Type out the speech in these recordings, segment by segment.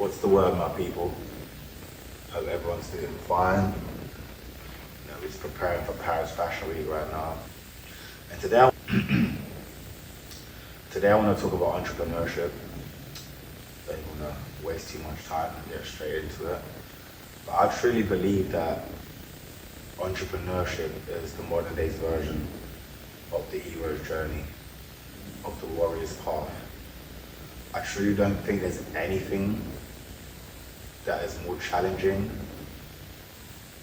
What's the word, my people? Hope everyone's doing fine. We're just preparing for Paris Fashion Week right now. And today I want to talk about entrepreneurship. I don't want to waste too much time and get straight into it. But I truly believe that entrepreneurship is the modern day's version of the hero's journey, of the warrior's path. I truly don't think there's anything that is more challenging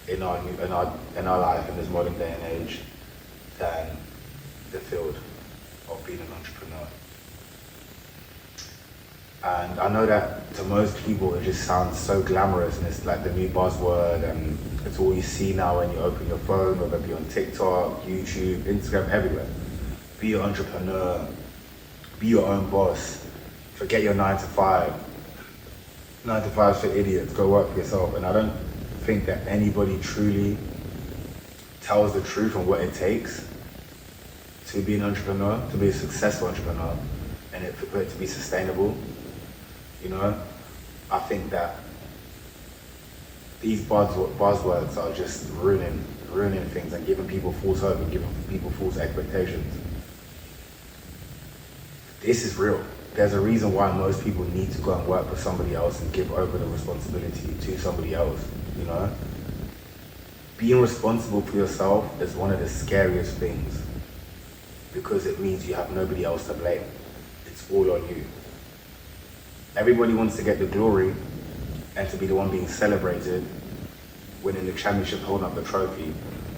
in our life in this modern day and age than the field of being an entrepreneur. And I know that to most people it just sounds so glamorous and it's like the new buzzword and it's all you see now when you open your phone, whether it be on TikTok, YouTube, Instagram, everywhere. Be an entrepreneur, be your own boss, forget your 9 to 5. 9 to 5's for idiots, go work for yourself. And I don't think that anybody truly tells the truth on what it takes to be an entrepreneur, to be a successful entrepreneur, and for it to be sustainable. You know, I think that these buzzwords are just ruining things and giving people false hope and giving people false expectations. This is real. There's a reason why most people need to go and work for somebody else and give over the responsibility to somebody else, you know? Being responsible for yourself is one of the scariest things because it means you have nobody else to blame. It's all on you. Everybody wants to get the glory and to be the one being celebrated, winning the championship, holding up the trophy.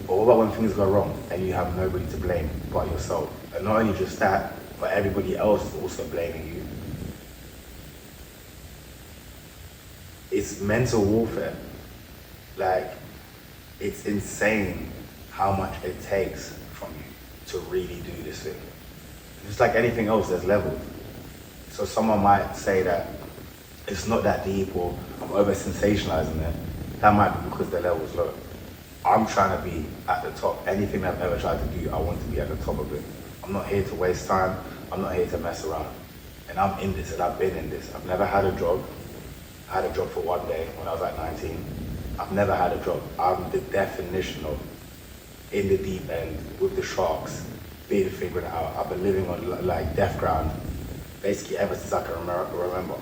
But what about when things go wrong and you have nobody to blame but yourself? And not only just that, but everybody else is also blaming you. It's mental warfare. Like, it's insane how much it takes from you to really do this thing. Just like anything else, there's levels. So someone might say that it's not that deep or I'm over sensationalizing it. That might be because the level's low. I'm trying to be at the top. Anything I've ever tried to do, I want to be at the top of it. I'm not here to waste time. I'm not here to mess around. And I'm in this and I've been in this. I've never had a job. I had a job for one day when I was like 19. I've never had a job. I'm the definition of in the deep end with the sharks, being figuring it out. I've been living on like death ground basically ever since I can remember.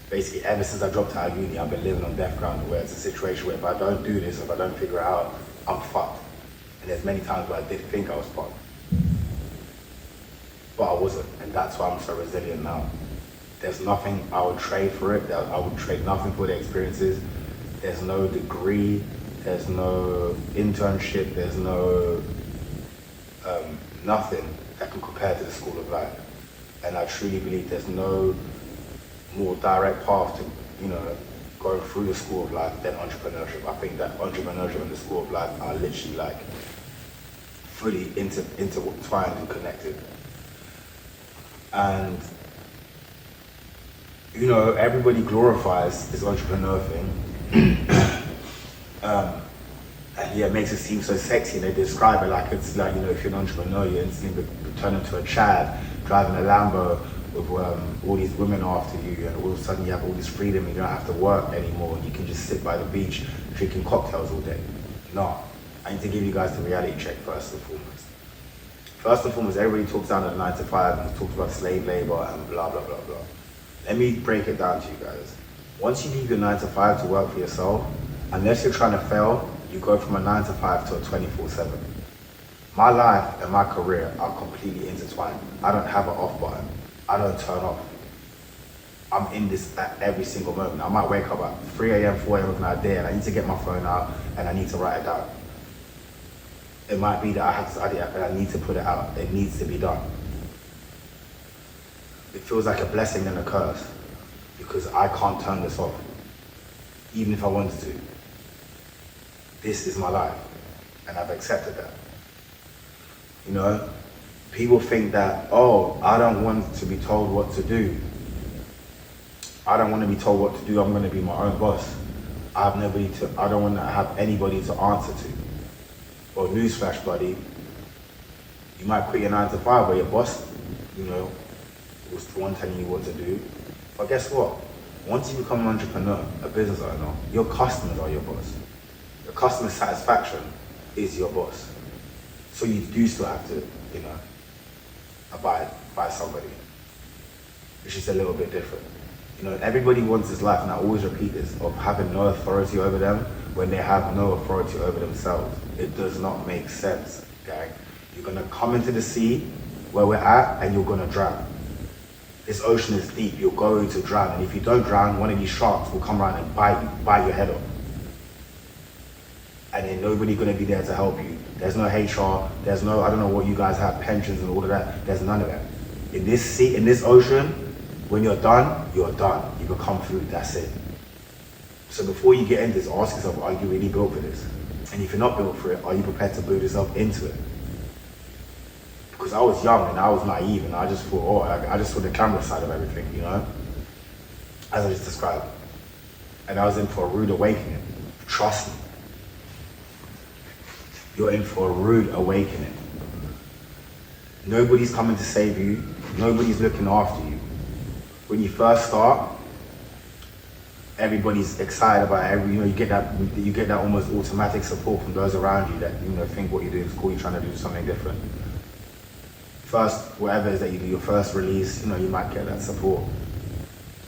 Basically ever since I dropped out of uni, I've been living on death ground where it's a situation where if I don't do this, if I don't figure it out, I'm fucked. And there's many times where I did think I was fucked. But I wasn't, and that's why I'm so resilient now. There's nothing I would trade for it. I would trade nothing for the experiences. There's no degree, there's no internship, there's no nothing that can compare to the school of life. And I truly believe there's no more direct path to, going through the school of life than entrepreneurship. I think that entrepreneurship and the school of life are literally like fully intertwined and connected. And everybody glorifies this entrepreneur thing. And yeah, it makes it seem so sexy, and they describe it like it's like, if you're an entrepreneur, you instantly turn into a Chad, driving a Lambo with all these women after you, and all of a sudden you have all this freedom, you don't have to work anymore, and you can just sit by the beach drinking cocktails all day. No, I need to give you guys the reality check first and foremost. First and foremost, everybody talks down at 9 to 5 and talks about slave labor and blah, blah, blah, blah. Let me break it down to you guys. Once you leave your 9 to 5 to work for yourself, unless you're trying to fail, you go from a 9 to 5 to a 24/7. My life and my career are completely intertwined. I don't have an off button. I don't turn off. I'm in this at every single moment. I might wake up at 3 a.m., 4 a.m. with an idea and I need to get my phone out and I need to write it down. It might be that I have this idea and I need to put it out. It needs to be done. It feels like a blessing and a curse because I can't turn this off, even if I wanted to. This is my life, and I've accepted that. People think that, I don't want to be told what to do. I don't want to be told what to do. I'm going to be my own boss. I don't want to have anybody to answer to. Well, newsflash, buddy. You might quit your 9 to 5 where your boss, was the one telling you what to do. But guess what? Once you become an entrepreneur, a business owner, your customers are your boss. Your customer satisfaction is your boss. So you do still have to, abide by somebody, which is a little bit different. Everybody wants this life, and I always repeat this, of having no authority over them when they have no authority over themselves. It does not make sense, okay? You're gonna come into the sea where we're at, and you're gonna drown. This ocean is deep, you're going to drown, and if you don't drown, one of these sharks will come around and bite your head off. And then nobody's gonna be there to help you. There's no HR, there's no, I don't know what you guys have, pensions and all of that, there's none of that. In this sea, in this ocean, when you're done, you're done. You become food, that's it. So before you get into this, ask yourself, are you really built for this? And if you're not built for it, are you prepared to build yourself into it? Because I was young and I was naive and I just thought, I just saw the camera side of everything, as I just described. And I was in for a rude awakening. Trust me. You're in for a rude awakening. Nobody's coming to save you. Nobody's looking after you. When you first start, everybody's excited about it. You get that almost automatic support from those around you that think what you're doing is cool. You're trying to do something different. First, whatever it is that you do, your first release, you might get that support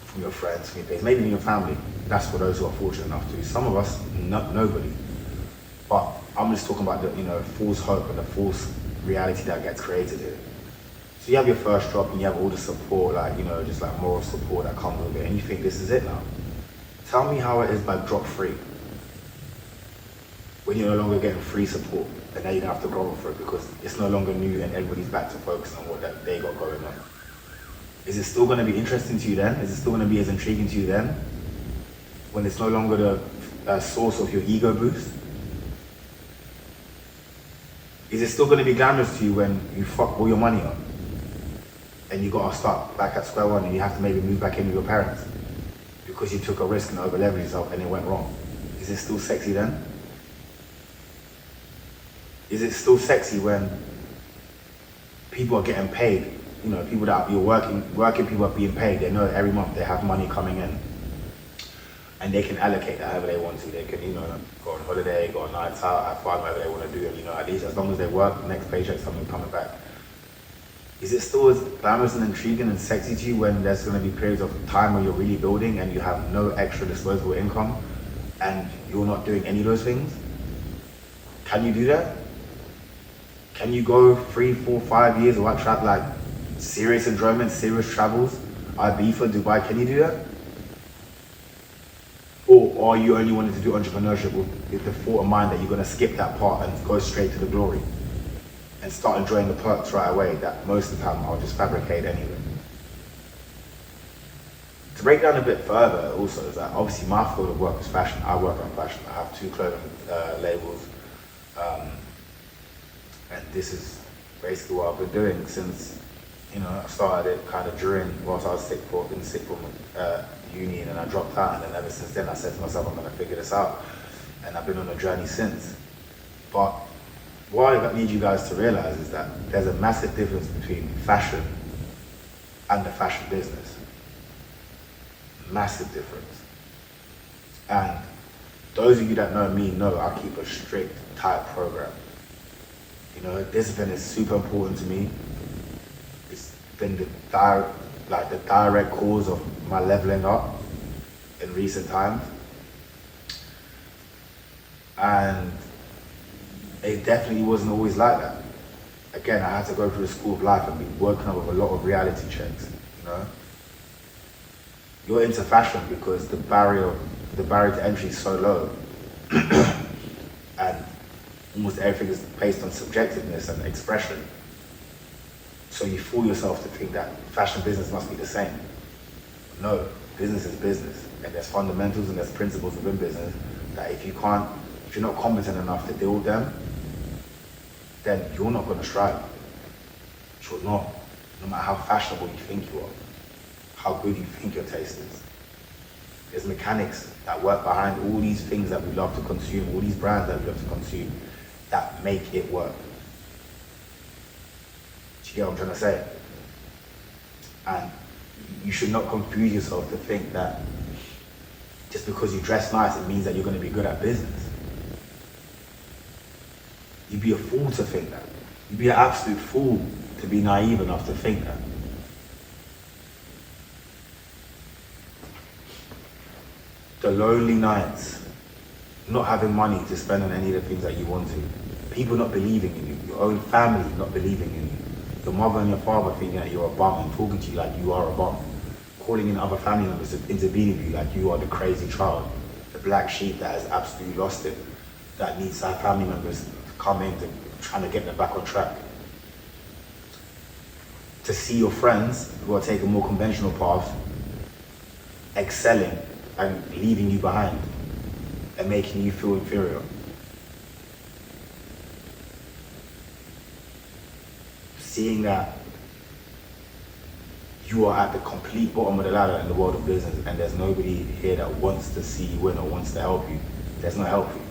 from your friends, from your peers, maybe even your family. That's for those who are fortunate enough to. Some of us, nobody. But I'm just talking about the false hope and the false reality that gets created here. So you have your first drop and you have all the support, just like moral support that comes with it, and you think this is it now. Tell me how it is by drop 3. When you're no longer getting free support, and now you're gonna have to go for it because it's no longer new and everybody's back to focus on what they got going on. Is it still gonna be interesting to you then? Is it still gonna be as intriguing to you then? When it's no longer the source of your ego boost? Is it still gonna be glamorous to you when you fuck all your money up? And you gotta start back at square one and you have to maybe move back in with your parents because you took a risk and over leveraged yourself and it went wrong. Is it still sexy then? Is it still sexy when people are getting paid? People that you're working people are being paid. They know every month they have money coming in. And they can allocate that however they want to. They can, go on holiday, go on nights out, have fun, whatever they want to do. And, at least as long as they work, the next paycheck, something coming back. Is it still as glamorous and intriguing and sexy to you when there's going to be periods of time where you're really building and you have no extra disposable income and you're not doing any of those things? Can you do that? Can you go 3, 4, 5 years without serious enjoyment, serious travels, Ibiza, Dubai? Can you do that? Or are you only wanting to do entrepreneurship with the thought of mind that you're going to skip that part and go straight to the glory and start enjoying the perks right away that most of the time I'll just fabricate anyway? To break down a bit further also is that obviously my field of work is fashion. I work on fashion. I have 2 clothing labels. And this is basically what I've been doing since, I started it kind of whilst I was sick from uni, and then I dropped out, and then ever since then I said to myself, I'm going to figure this out, and I've been on a journey since. But what I need you guys to realize is that there's a massive difference between fashion and the fashion business. Massive difference. And those of you that know me know I keep a strict, tight program. Discipline is super important to me. It's been the direct cause of my leveling up in recent times. And it definitely wasn't always like that. Again, I had to go through the school of life and be working up with a lot of reality checks, You're into fashion because the barrier to entry is so low. And almost everything is based on subjectiveness and expression. So you fool yourself to think that fashion business must be the same. No, business is business. And there's fundamentals and there's principles within business that if you're not competent enough to deal with them, then you're not going to strive. You're not. No matter how fashionable you think you are, how good you think your taste is. There's mechanics that work behind all these things that we love to consume, all these brands that we love to consume, that make it work. Do you get what I'm trying to say? And you should not confuse yourself to think that just because you dress nice, it means that you're going to be good at business. You'd be a fool to think that. You'd be an absolute fool to be naive enough to think that. The lonely nights, not having money to spend on any of the things that you want to, people not believing in you, your own family not believing in you, your mother and your father thinking that you're a bum and talking to you like you are a bum, calling in other family members to intervene with you like you are the crazy child, the black sheep that has absolutely lost it, that needs our family members to come in to trying to get them back on track. To see your friends who are taking more conventional paths, excelling and leaving you behind and making you feel inferior. Seeing that you are at the complete bottom of the ladder in the world of business and there's nobody here that wants to see you win or wants to help you. There's no help for you.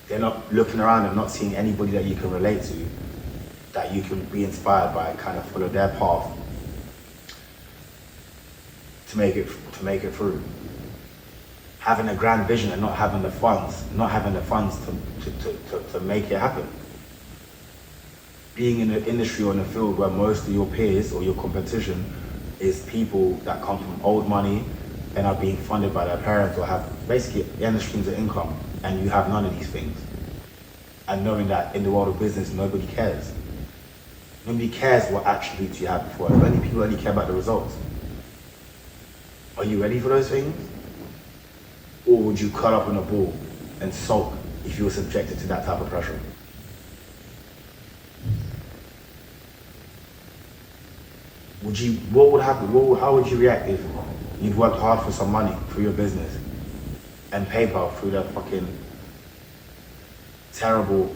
They're not looking around and not seeing anybody that you can relate to, that you can be inspired by and kind of follow their path to make it through. Having a grand vision and not having the funds to make it happen. Being in an industry or in a field where most of your peers or your competition is people that come from old money and are being funded by their parents or have basically endless streams of income, and you have none of these things. And knowing that in the world of business, nobody cares. Nobody cares what attributes you have before. Only people only care about the results. Are you ready for those things? Or would you curl up on a ball and sulk if you were subjected to that type of pressure? What would happen? How would you react if you'd worked hard for some money for your business and PayPal through their fucking terrible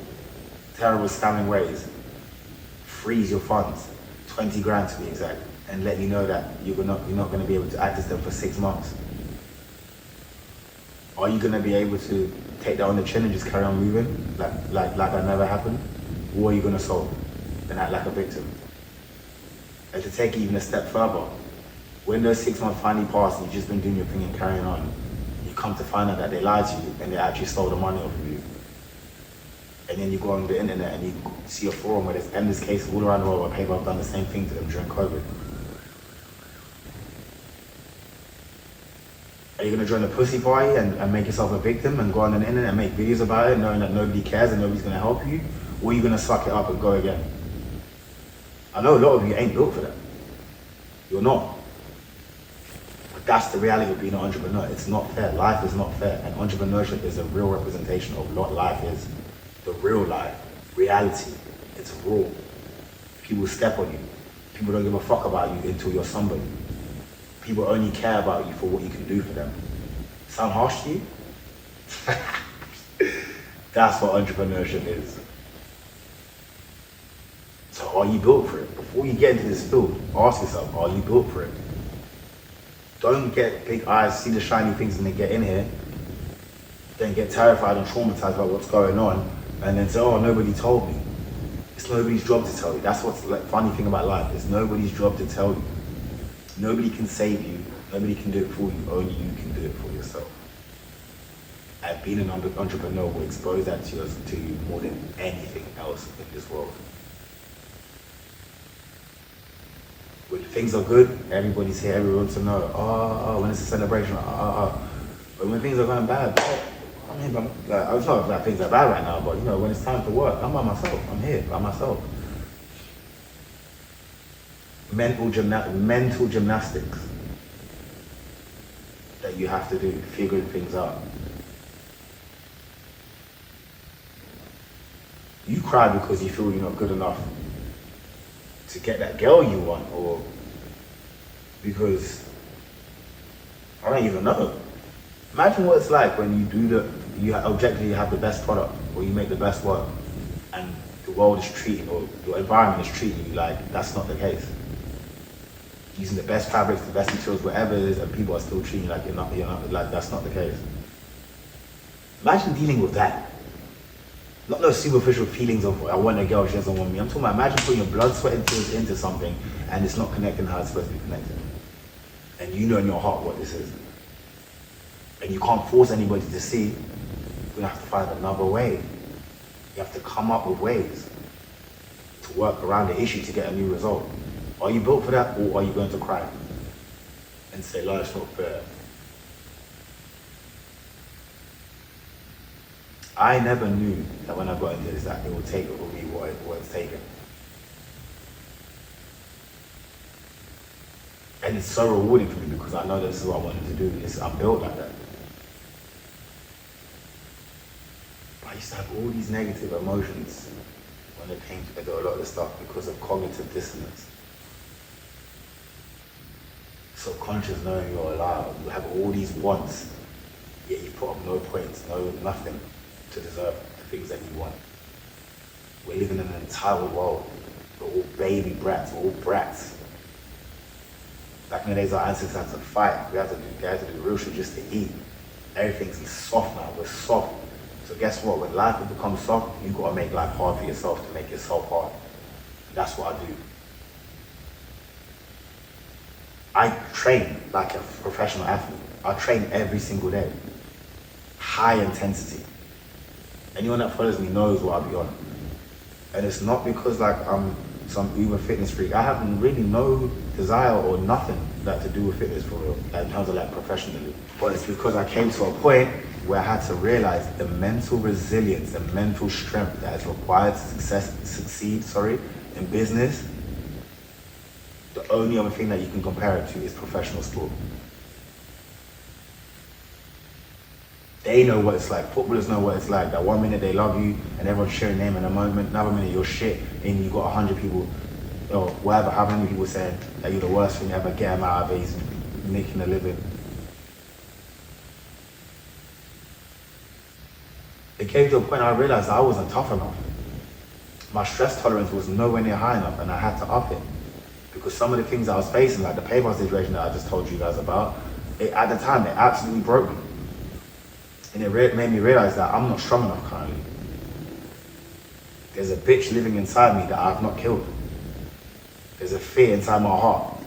scamming ways freeze your funds, 20 grand to be exact, and let you know that you're not going to be able to access them for 6 months? Are you going to be able to take that on the chin and just carry on moving like that never happened? Or are you going to sulk and act like a victim? And to take it even a step further, when those 6 months finally pass and you've just been doing your thing and carrying on, you come to find out that they lied to you and they actually stole the money off of you. And then you go on the internet and you see a forum where there's endless cases all around the world where people have done the same thing to them during COVID. Are you going to join the pussy party and make yourself a victim and go on the internet and make videos about it knowing that nobody cares and nobody's going to help you? Or are you going to suck it up and go again? I know a lot of you ain't built for that. You're not. But that's the reality of being an entrepreneur. It's not fair. Life is not fair. And entrepreneurship is a real representation of what life is. The real life. Reality. It's raw. People step on you. People don't give a fuck about you until you're somebody. People only care about you for what you can do for them. Sound harsh to you? That's what entrepreneurship is. So are you built for it? Before you get into this field, ask yourself, are you built for it? Don't get big eyes, see the shiny things and then get in here, then get terrified and traumatized about what's going on, and then say, oh, nobody told me. It's nobody's job to tell you. That's what's the funny thing about life. It's nobody's job to tell you. Nobody can save you. Nobody can do it for you. Only you can do it for yourself. And being an entrepreneur will expose that to you more than anything else in this world. When things are good, everybody's here, everyone wants to know. Oh, when it's a celebration, But when things are going bad, I mean, I was not that things are bad right now, but when it's time to work, I'm by myself. I'm here by myself. Mental gymnastics that you have to do, figuring things out. You cry because you feel you're not good enough to get that girl you want, or because I don't even know. Imagine what it's like when you objectively have the best product, or you make the best work, and the world is treating, or your environment is treating you like that's not the case. Using the best fabrics, the best materials, whatever it is, and people are still treating you like you're not like that's not the case. Imagine dealing with that. Not those superficial feelings of I want a girl, she doesn't want me. I'm talking about imagine putting your blood, sweat, and tears into something and it's not connecting how it's supposed to be connected. And you know in your heart what this is. And you can't force anybody to see. You're gonna have to find another way. You have to come up with ways to work around the issue to get a new result. Are you built for that, or are you going to cry and say, life's not fair? I never knew that when I got into this, that it would take over me what it's taken. And it's so rewarding for me because I know this is what I wanted to do. I'm built like that. But I used to have all these negative emotions when it came to do a lot of this stuff because of cognitive dissonance. Subconscious knowing you're alive. You have all these wants, yet you put up no points, nothing to deserve the things that you want. We're living in an entitled world. We're all baby brats, we're all brats. Back in the days, our ancestors had to fight. They had to do real shit just to eat. Everything's soft now. We're soft. So guess what? When life becomes soft, you've got to make life hard for yourself to make yourself hard. And that's what I do. I train like a professional athlete. I train every single day. High intensity. Anyone that follows me knows what I'll be on. And it's not because like I'm some uber fitness freak. I have really no desire or nothing that to do with fitness for real, in terms of like professionally. But it's because I came to a point where I had to realize the mental resilience, the mental strength that is required to succeed in business. The only other thing that you can compare it to is professional sport. They know what it's like. Footballers know what it's like. That 1 minute they love you and everyone's sharing your name, and another minute you're shit and you got 100 people, or whatever, how many people saying that you're the worst thing ever, get him out of it, he's making a living. It came to a point I realized I wasn't tough enough. My stress tolerance was nowhere near high enough, and I had to up it. Because some of the things I was facing, like the PayPal situation that I just told you guys about, at the time, it absolutely broke me. And it made me realize that I'm not strong enough currently. There's a bitch living inside me that I've not killed. There's a fear inside my heart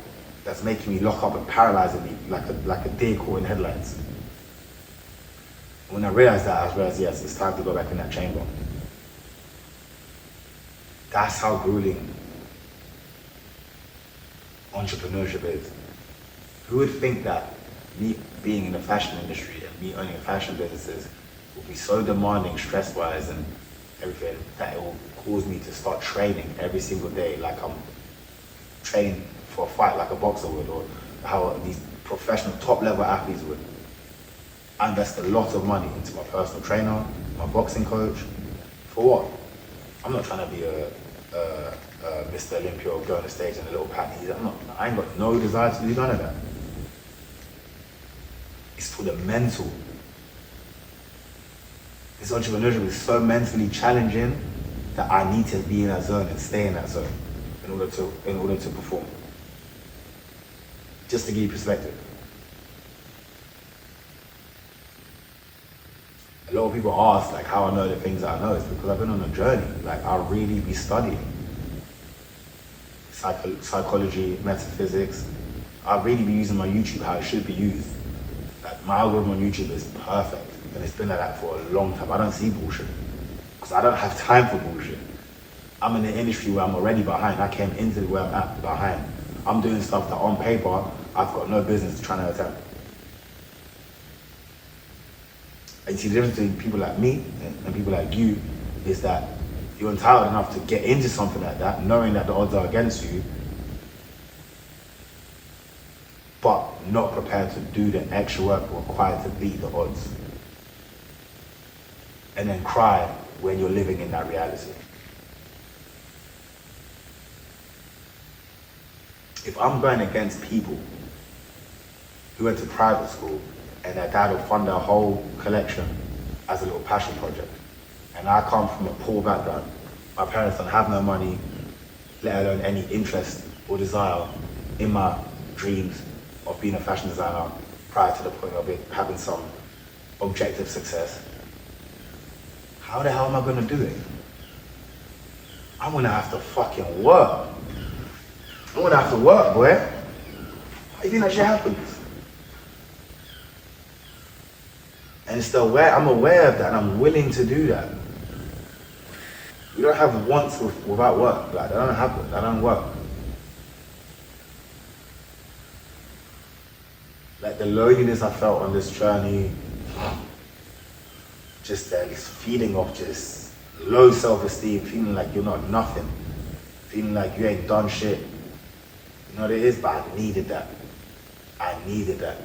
that's making me lock up and paralyzing me like a deer caught in headlights. When I realized that, I realized, yes, it's time to go back in that chamber. That's how grueling entrepreneurship is. Who would think that me being in the fashion industry and me owning fashion businesses will be so demanding stress-wise and everything that it will cause me to start training every single day like I'm training for a fight like a boxer would, or how these professional top-level athletes would. I invest a lot of money into my personal trainer, my boxing coach. For what? I'm not trying to be a Mr. Olympia or go on the stage in a little panties. I ain't got no desire to do none of that. It's for the mental. This entrepreneurship is so mentally challenging that I need to be in that zone and stay in that zone in order to perform. Just to give you perspective. A lot of people ask like how I know the things that I know. It's because I've been on a journey. Like I really be studying psychology, metaphysics. I really be using my YouTube how it should be used. Like my algorithm on YouTube is perfect, and it's been like that for a long time. I don't see bullshit because I don't have time for bullshit. I'm in an industry where I'm already behind. I came into where I'm at behind. I'm doing stuff that on paper I've got no business trying to attempt. And you see the difference between people like me and people like you is that you're entitled enough to get into something like that, knowing that the odds are against you, but not prepared to do the extra work required to beat the odds. And then cry when you're living in that reality. If I'm going against people who went to private school and their dad will fund their whole collection as a little passion project, and I come from a poor background, my parents don't have no money, let alone any interest or desire in my dreams of being a fashion designer prior to the point of it having some objective success, how the hell am I gonna do it? I'm gonna have to fucking work. I'm gonna have to work, boy. How do you think that shit happens? And it's I'm aware of that and I'm willing to do that. We don't have wants without work. Like, that don't happen. That don't work. Like, the loneliness I felt on this journey, just this feeling of just low self-esteem, feeling like you're not nothing, feeling like you ain't done shit. You know what it is? But I needed that. I needed that.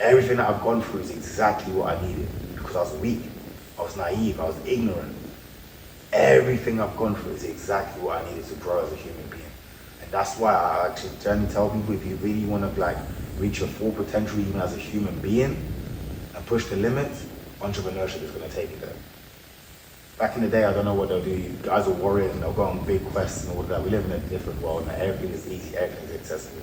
Everything that I've gone through is exactly what I needed, because I was weak, I was naive, I was ignorant. Everything I've gone through is exactly what I needed to grow as a human being. And that's why I actually generally tell people, if you really want to like reach your full potential even as a human being and push the limits, entrepreneurship is going to take you there. Back in the day, I don't know what they'll do. You guys are warriors and they'll go on big quests and all that. We live in a different world now. Everything is easy, everything is accessible.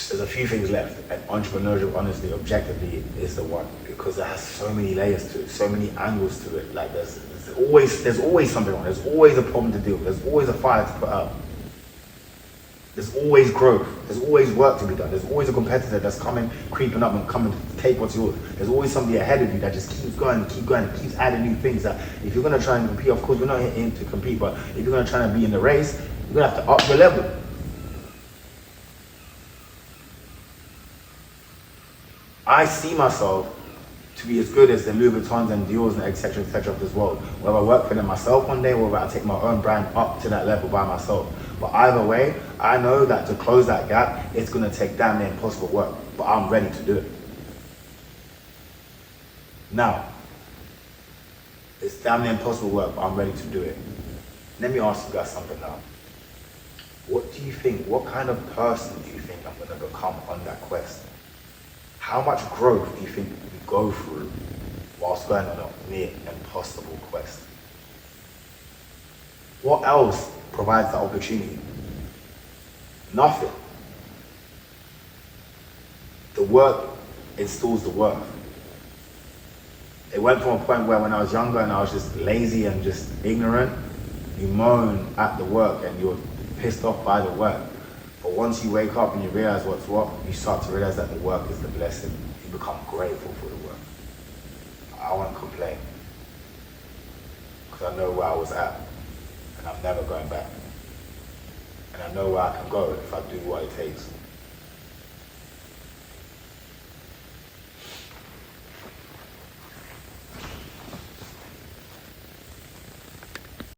There's a few things left, and entrepreneurship, honestly, objectively, is the one, because it has so many layers to it, so many angles to it. Like there's always something wrong. There's always a problem to deal with. There's always a fire to put out. There's always growth. There's always work to be done. There's always a competitor that's creeping up and coming to take what's yours. There's always somebody ahead of you that just keeps going, keeps adding new things. That if you're gonna try and compete, of course we're not in to compete, but if you're gonna try and be in the race, you're gonna have to up your level. I see myself to be as good as the Louis Vuittons and Dior's and etc. of this world. Whether I work for them myself one day, or whether I take my own brand up to that level by myself. But either way, I know that to close that gap, it's gonna take damn near impossible work, but I'm ready to do it. Now, it's damn near impossible work, but I'm ready to do it. Let me ask you guys something now. What do you think, what kind of person do you think I'm gonna become on that quest? How much growth do you think we go through whilst going on a near impossible quest? What else provides that opportunity? Nothing. The work installs the worth. It went from a point where when I was younger and I was just lazy and just ignorant, you moan at the work and you're pissed off by the work. But once you wake up and you realize what's what, you start to realize that the work is the blessing. You become grateful for the work. I won't complain, because I know where I was at and I'm never going back. And I know where I can go if I do what it takes.